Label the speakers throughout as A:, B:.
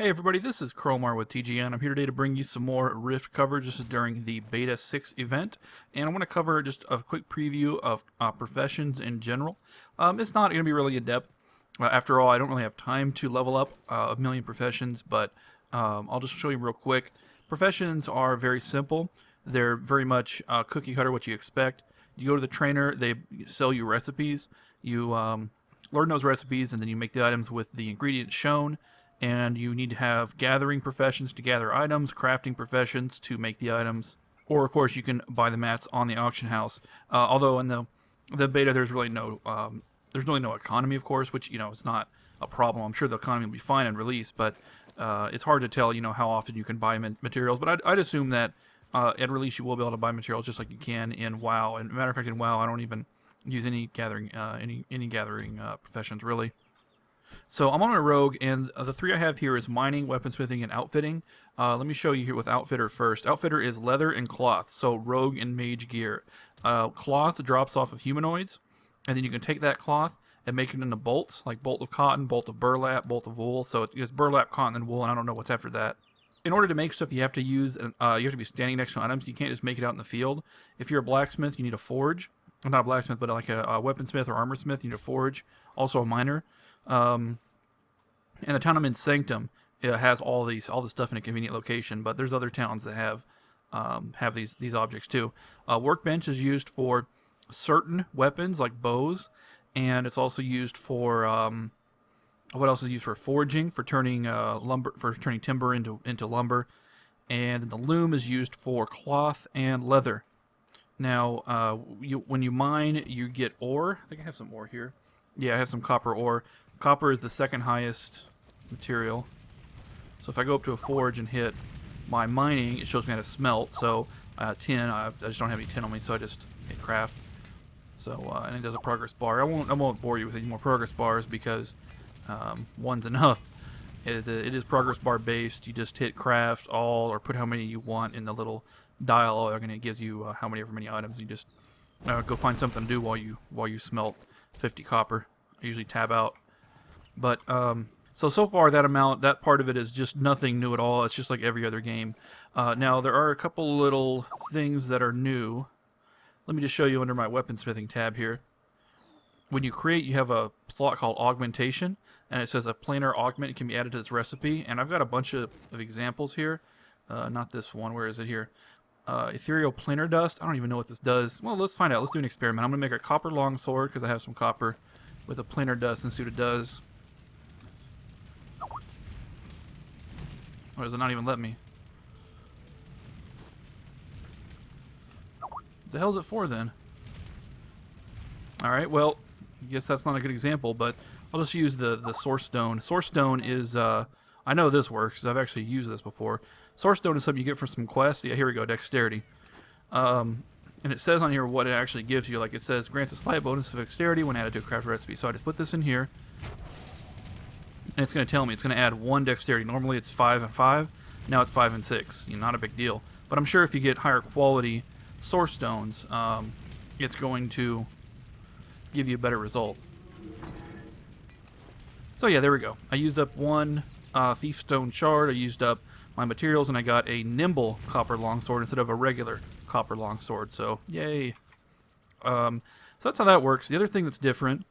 A: Hey everybody, this is Crowmar with TGN. I'm here today to bring you some more Rift coverage. This is during the Beta 6 event, and I want to cover just a quick preview of professions in general. It's not going to be really in-depth. After all, I don't really have time to level up a million professions, but I'll just show you real quick. Professions are very simple. They're very much cookie cutter, what you expect. You go to the trainer, they sell you recipes. You learn those recipes, and then you make the items with the ingredients shown. And you need to have gathering professions to gather items, crafting professions to make the items, or of course you can buy the mats on the auction house. Although in the beta there's really no economy, of course, which it's not a problem. I'm sure the economy will be fine in release, but it's hard to tell how often you can buy materials. But I'd assume that at release you will be able to buy materials just like you can in WoW. And matter of fact, in WoW I don't even use any gathering professions really. So I'm on a rogue, and the three I have here is mining, weaponsmithing, and outfitting. Let me show you here with outfitter first. Outfitter is leather and cloth, so rogue and mage gear. Cloth drops off of humanoids, and then you can take that cloth and make it into bolts, like bolt of cotton, bolt of burlap, bolt of wool. So it's burlap, cotton, and wool, and I don't know what's after that. In order to make stuff, you have to use you have to be standing next to items. You can't just make it out in the field. If you're a blacksmith, you need a forge. Well, not a blacksmith, but like a weaponsmith or armorsmith, you need a forge. Also a miner. And the town I'm in, Sanctum, has all this stuff in a convenient location, but there's other towns that have these objects too. Workbench is used for certain weapons like bows, and it's also used for what else is used for foraging, for turning turning timber into lumber, and the loom is used for cloth and leather. Now, when you mine, you get ore. I think I have some ore here. Yeah, I have some copper ore. Copper is the second highest material. So if I go up to a forge and hit my mining, it shows me how to smelt. So tin, I just don't have any tin on me, so I just hit craft. So and it does a progress bar. I won't bore you with any more progress bars because one's enough. It is progress bar based. You just hit craft all or put how many you want in the little dialogue, and it gives you however many items. You just go find something to do while you smelt 50 copper. I usually tab out. But so far that part of it is just nothing new at all. It's just like every other game. Now there are a couple little things that are new. Let me just show you under my weaponsmithing tab here. When you create, you have a slot called augmentation, and it says a planar augment can be added to this recipe. And I've got a bunch of examples here. Not this one. Where is it here? Ethereal planar dust. I don't even know what this does. Well, let's find out. Let's do an experiment. I'm gonna make a copper longsword because I have some copper with a planar dust and see what it does. Or does it not even let me? The hell is it for then? Alright, well, I guess that's not a good example, but I'll just use the source stone. Source stone is, I know this works because I've actually used this before. Source stone is something you get from some quests. Yeah, here we go, dexterity. And it says on here what it actually gives you. Like it says, grants a slight bonus of dexterity when added to a craft recipe. So I just put this in here. And it's going to tell me it's going to add 1 dexterity. Normally it's 5 and 5. Now it's 5 and 6. Not a big deal. But I'm sure if you get higher quality source stones, it's going to give you a better result. So yeah, there we go. I used up 1 thief stone shard. I used up my materials, and I got a nimble copper longsword instead of a regular copper longsword. So yay. So that's how that works. The other thing that's different,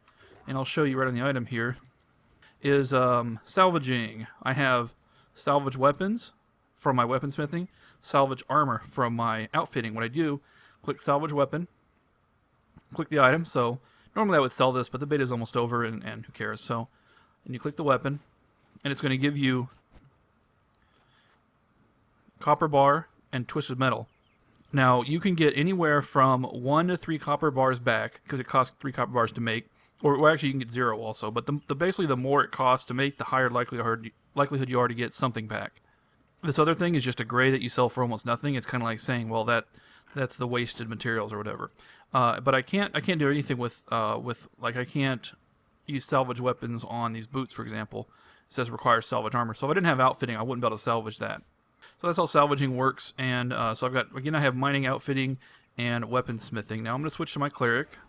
A: and I'll show you right on the item here, is salvaging. I have salvage weapons from my weaponsmithing, salvage armor from my outfitting. What I do, click salvage weapon, click the item. So normally I would sell this, but the beta is almost over, and who cares? So, and you click the weapon, and it's going to give you copper bar and twisted metal. Now you can get anywhere from 1 to 3 copper bars back because it costs 3 copper bars to make. Or actually, you can get 0 also. But basically, the more it costs to make, the higher likelihood you are to get something back. This other thing is just a gray that you sell for almost nothing. It's kind of like saying, well, that's the wasted materials or whatever. But I can't do anything with like I can't use salvage weapons on these boots, for example. It says requires salvage armor. So if I didn't have outfitting, I wouldn't be able to salvage that. So that's how salvaging works. And so I have mining, outfitting, and weaponsmithing. Now I'm going to switch to my cleric.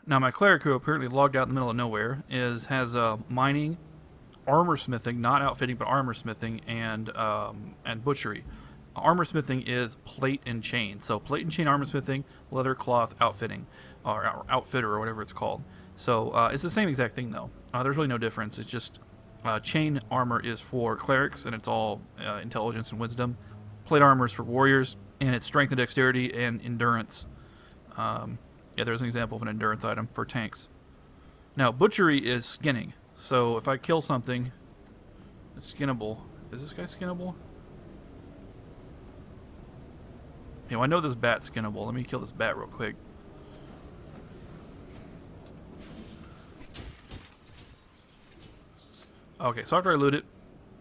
A: Now my cleric, who apparently logged out in the middle of nowhere, has mining, armor smithing, not outfitting, but armor smithing, and butchery. Armor smithing is plate and chain. So plate and chain armor smithing, leather cloth outfitting, or outfitter, or whatever it's called. So it's the same exact thing though. There's really no difference. It's just chain armor is for clerics, and it's all intelligence and wisdom. Plate armor is for warriors, and it's strength and dexterity and endurance. Yeah, there's an example of an endurance item for tanks. Now, butchery is skinning. So if I kill something that's skinnable, is this guy skinnable? Yeah, well, I know this bat's skinnable. Let me kill this bat real quick. Okay, so after I loot it,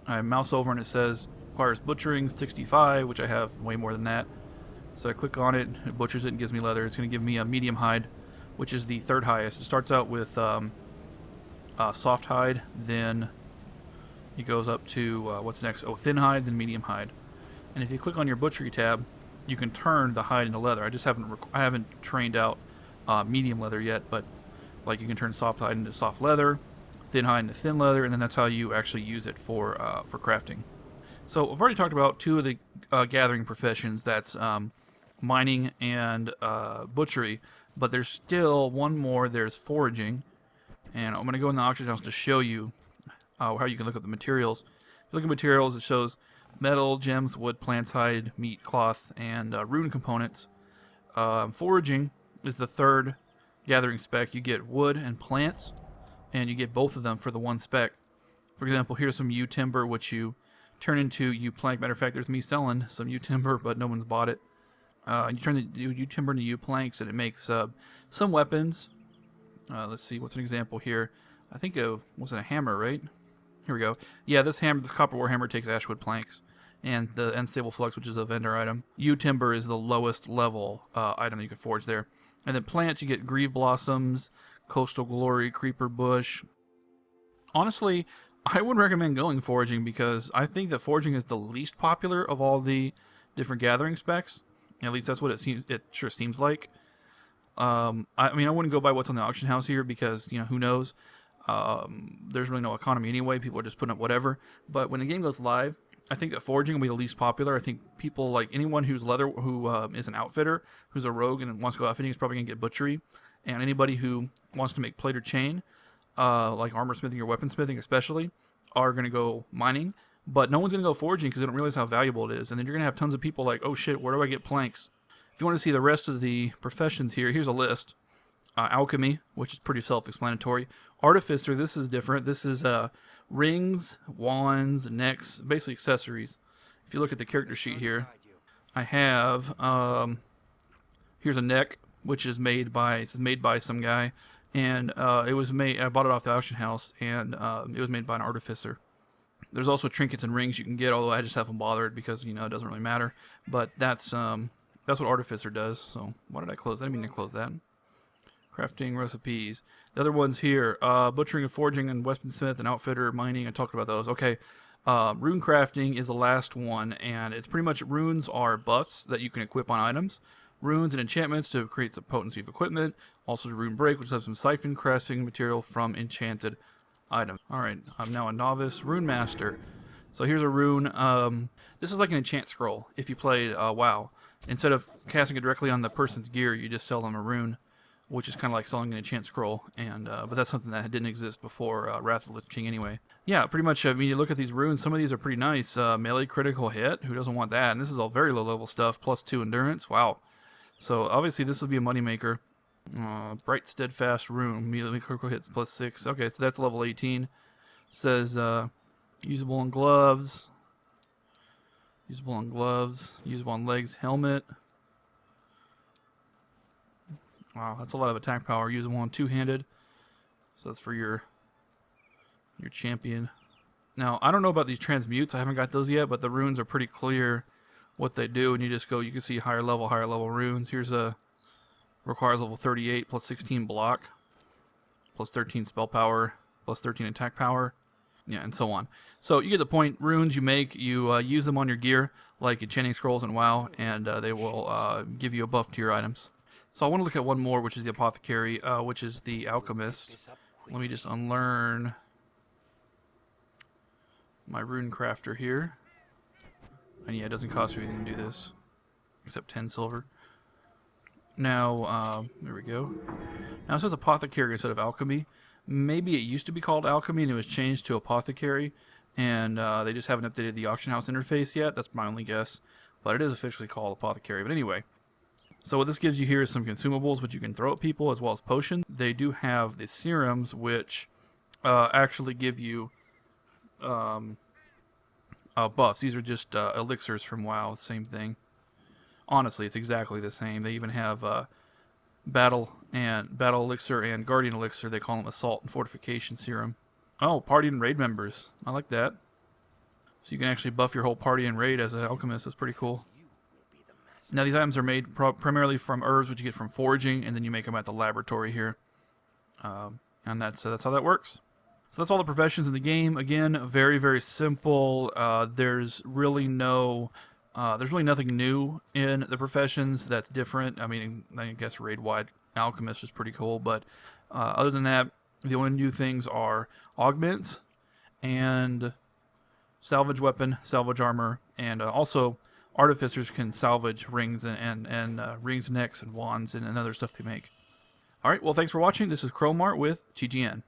A: I mouse over and it says requires butchering 65, which I have way more than that. So I click on it, it butchers it and gives me leather. It's going to give me a medium hide, which is the third highest. It starts out with soft hide, then it goes up to, what's next? Oh, thin hide, then medium hide. And if you click on your butchery tab, you can turn the hide into leather. I haven't trained out medium leather yet, but like you can turn soft hide into soft leather, thin hide into thin leather, and then that's how you actually use it for crafting. So I've already talked about two of the gathering professions. That's mining and butchery, but there's still one more. There's foraging, and I'm going to go in the auction house to show you how you can look up the materials. If you look at materials, it shows metal, gems, wood, plants, hide, meat, cloth, and rune components. Foraging is the third gathering spec. You get wood and plants, and you get both of them for the one spec. For example, here's some yew timber, which you turn into yew plank. Matter of fact, there's me selling some yew timber, but no one's bought it. You turn the yew timber into yew planks, and it makes some weapons. Let's see, what's an example here? I think it was a hammer, right? Here we go. Yeah, this copper war hammer takes ashwood planks, and the unstable flux, which is a vendor item. Yew timber is the lowest level item you can forge there. And then plants, you get grieve blossoms, coastal glory, creeper bush. Honestly, I would recommend going foraging because I think that foraging is the least popular of all the different gathering specs. At least that's what it seems. It sure seems like. I mean, I wouldn't go by what's on the auction house here because who knows. There's really no economy anyway. People are just putting up whatever. But when the game goes live, I think that foraging will be the least popular. I think people like anyone who's who is an outfitter, who's a rogue and wants to go outfitting is probably going to get butchery. And anybody who wants to make plate or chain, like armor smithing or weaponsmithing especially, are going to go mining. But no one's going to go foraging because they don't realize how valuable it is. And then you're going to have tons of people like, oh shit, where do I get planks? If you want to see the rest of the professions here, here's a list. Alchemy, which is pretty self-explanatory. Artificer, this is different. This is rings, wands, necks, basically accessories. If you look at the character sheet here, I have, here's a neck, which is made by some guy. And it was made, I bought it off the auction house, and it was made by an artificer. There's also trinkets and rings you can get, although I just haven't bothered because, it doesn't really matter. But that's what Artificer does. So why did I close that? I didn't mean to close that. Crafting recipes. The other ones here, butchering and foraging and weaponsmith and outfitter, mining. I talked about those. Okay. Rune crafting is the last one, and it's pretty much runes are buffs that you can equip on items. Runes and enchantments to create some potency of equipment. Also the rune break, which has some siphon crafting material from enchanted items. Alright, I'm now a novice rune master. So here's a rune. This is like an enchant scroll if you played WoW. Instead of casting it directly on the person's gear, you just sell them a rune, which is kind of like selling an enchant scroll. And but that's something that didn't exist before Wrath of the Lich King anyway. Yeah, pretty much, I mean, you look at these runes, some of these are pretty nice. Melee critical hit, who doesn't want that? And this is all very low level stuff, +2 endurance, wow. So obviously this will be a moneymaker. Bright Steadfast Rune, immediately critical hits +6. Okay, so that's level 18. Says usable on gloves, usable on legs, helmet. Wow, that's a lot of attack power. Usable on two-handed. So that's for your champion. Now, I don't know about these transmutes. I haven't got those yet, but the runes are pretty clear what they do, and you just go, you can see higher level runes. Here's a requires level 38 +16 block, +13 spell power, +13 attack power, yeah, and so on. So you get the point. Runes you make, you use them on your gear, like enchanting scrolls in WoW, and they will give you a buff to your items. So I want to look at one more, which is the Apothecary, which is the Alchemist. Let me just unlearn my Runecrafter here. And yeah, it doesn't cost you anything to do this, except 10 silver. Now, there we go. Now it says Apothecary instead of Alchemy. Maybe it used to be called Alchemy and it was changed to Apothecary, and they just haven't updated the auction house interface yet. That's my only guess, but it is officially called Apothecary. But anyway, so what this gives you here is some consumables which you can throw at people, as well as potions. They do have the serums, which actually give you buffs. These are just elixirs from WoW, same thing. Honestly, it's exactly the same. They even have battle elixir and guardian elixir. They call them assault and fortification serum. Oh, party and raid members. I like that. So you can actually buff your whole party and raid as an alchemist. That's pretty cool. Now these items are made primarily from herbs, which you get from foraging, and then you make them at the laboratory here. And that's how that works. So that's all the professions in the game. Again, very, very simple. There's really nothing new in the professions that's different. I mean, I guess raid-wide alchemist is pretty cool, but other than that, the only new things are augments and salvage weapon, salvage armor, and also artificers can salvage rings and rings, necks, and wands and other stuff they make. All right, well, thanks for watching. This is Crowmart with TGN.